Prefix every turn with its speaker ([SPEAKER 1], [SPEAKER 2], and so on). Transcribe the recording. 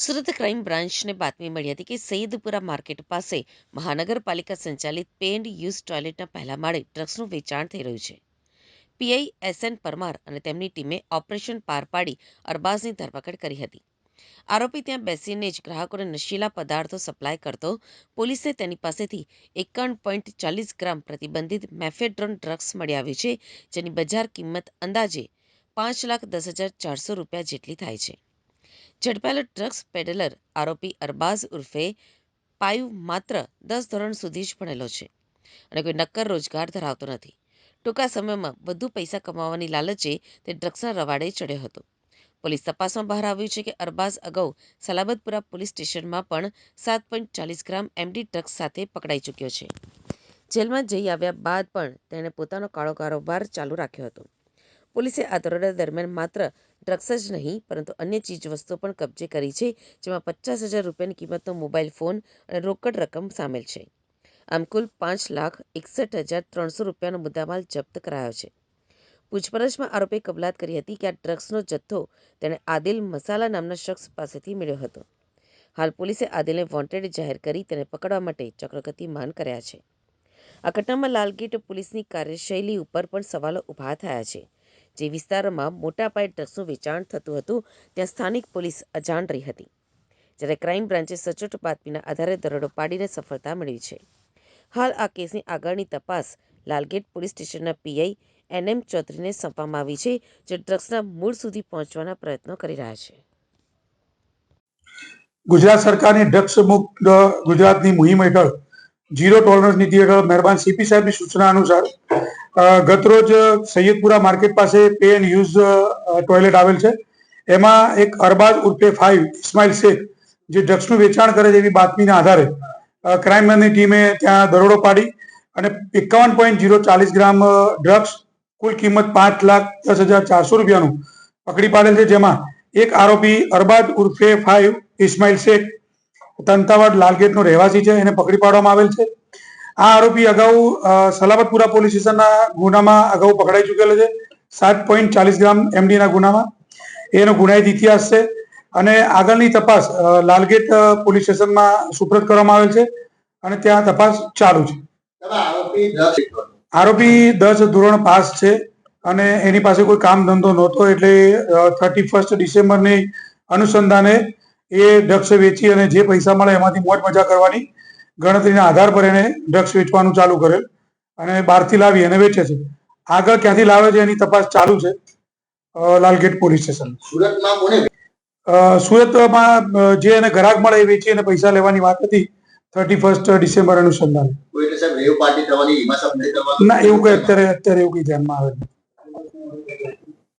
[SPEAKER 1] Surat crime બ્રાન્ચને બાતમી મળી હતી કે સૈયદપુરા માર્કેટ પાસે મહાનગરપાલિકા સંચાલિત પે એન્ડ યુઝ ટોયલેટના પહેલા માળે ડ્રગ્સનું વેચાણ થઈ રહ્યું છે. પીઆઈ એસએન પરમાર અને તેમની ટીમે ઓપરેશન પાર પાડી અરબાઝની ધરપકડ કરી હતી. આરોપી ત્યાં બેસીને જ ગ્રાહકોને નશીલા પદાર્થો સપ્લાય કરતો પોલીસને તેની પાસેથી 51.40 ગ્રામ પ્રતિબંધિત મેફેડ્રોન ડ્રગ્સ મળી આવ્યું છે, જેની બજાર કિંમત અંદાજે ₹5,10,400 જેટલી થાય છે. ઝડપાયેલો ડ્રગ્સ પેડલર આરોપી અરબાઝ ઉર્ફે પાયુ માત્ર 10 ધોરણ સુધી જ ભણેલો છે અને કોઈ નક્કર રોજગાર ધરાવતો નથી. ટૂંકા સમયમાં વધુ પૈસા કમાવાની લાલચે તે ડ્રગ્સના રવાડે ચડ્યો હતો. પોલીસ તપાસમાં બહાર આવ્યું છે કે અરબાઝ અગાઉ સલાબતપુરા પોલીસ સ્ટેશનમાં પણ 7.40 ગ્રામ એમડી ડ્રગ્સ સાથે પકડાઈ ચૂક્યો છે. જેલમાં જઈ આવ્યા બાદ પણ તેણે પોતાનો કાળો કારોબાર ચાલુ રાખ્યો હતો. પોલીસે આ દરોડા દરમિયાન માત્ર ડ્રગ્સ જ નહીં પરંતુ અન્ય ચીજવસ્તુઓ પણ કબજે કરી છે, જેમાં ₹50,000 કિંમતનો મોબાઈલ ફોન અને રોકડ રકમ સામેલ છે. આમ કુલ ₹5,61,300નો મુદ્દામાલ જપ્ત કરાયો છે. પૂછપરછમાં આરોપીએ કબૂલાત કરી હતી કે આ ડ્રગ્સનો જથ્થો તેણે આદિલ મસાલા નામના શખ્સ પાસેથી મેળવ્યો હતો. હાલ પોલીસે આદિલને વોન્ટેડ જાહેર કરી તેને પકડવા માટે ચક્રગતિમાન કર્યા છે. આ ઘટનામાં લાલગેટ પોલીસની કાર્યશૈલી ઉપર પણ સવાલો ઊભા થયા છે. જે વિસ્તારમાં મોટા પાયે ડ્રગ્સનું વેચાણ થતું હતું ત્યાં સ્થાનિક પોલીસ અજાણ રહી હતી, જ્યારે ક્રાઇમ બ્રાન્ચે સચોટ બાતમીના આધારે દરોડો પાડીને સફળતા મેળવી છે. હાલ આ કેસની આગળની તપાસ લાલગેટ પોલીસ સ્ટેશનના પીઆઈ એનએમ ચૌધરીને સોંપવામાં આવી છે, જે ડ્રગ્સના મૂળ સુધી પહોંચવાના પ્રયત્નો કરી રહ્યા છે.
[SPEAKER 2] ગુજરાત સરકારની ડ્રગ્સ મુક્ત ગુજરાતની મુહિમ હેઠળ ઝીરો ટોલરન્સ નીતિ હેઠળ મહેરબાન સીપી સાહેબની સૂચના અનુસાર ગતરોજ સૈયદપુરા માર્કેટ પાસે પે એન્ડ યુઝ ટોયલેટ આવેલ છે. એમાં એક અરબાઝ ઉર્ફે 5 ઇસ્માઇલ શેખ જે ડ્રગ્સનું વેચાણ કરે છે એવી બાતમીના આધારે ક્રાઇમ બ્રાન્ચની ટીમે ત્યાં દરોડો પાડી અને 51.040 ગ્રામ ડ્રગ્સ કુલ કિંમત ₹5,10,400 પકડી પાડેલ છે, જેમાં એક આરોપી અરબાઝ ઉર્ફે 5 ઇસ્માઇલ શેખ તંતાવાડ લાલગેટનો રહેવાસી છે, એને પકડી પાડવામાં આવેલ છે. આ આરોપી અગાઉ સલાબતપુરા પોલીસ સ્ટેશનના ગુનામાં અગાઉ પકડાઈ ચૂકેલો છે, 7.40 ગ્રામ એમડીના ગુનામાં. એનો ગુનાહિત ઇતિહાસ છે અને આગળની તપાસ લાલગેટ પોલીસ સ્ટેશનમાં સુપ્રત કરવામાં આવેલ છે અને ત્યાં તપાસ ચાલુ છે. આરોપી 10 ધોરણ પાસ છે અને એની પાસે કોઈ કામ ધંધો નહોતો, એટલે 31 ડિસેમ્બરની અનુસંધાને એ ડ્રગ્સ વેચી અને જે પૈસા મળે એમાંથી મોજ મજા કરવાની ગણતરીના આધાર પર એને ડ્રગ્સ વેચવાનું ચાલુ કરેલ અને બહારથી લાવી અને વેચે છે. આગળ ક્યાંથી લાવે છે એની તપાસ ચાલુ છે લાલગેટ પોલીસ સ્ટેશન. સુરતમાં જે એને ગ્રાહક મળે એ વેચી અને પૈસા લેવાની વાત હતી 31 ડિસેમ્બર અનુસંધાને. ના, એવું કઈ અત્યારે એવું કઈ ધ્યાનમાં આવે.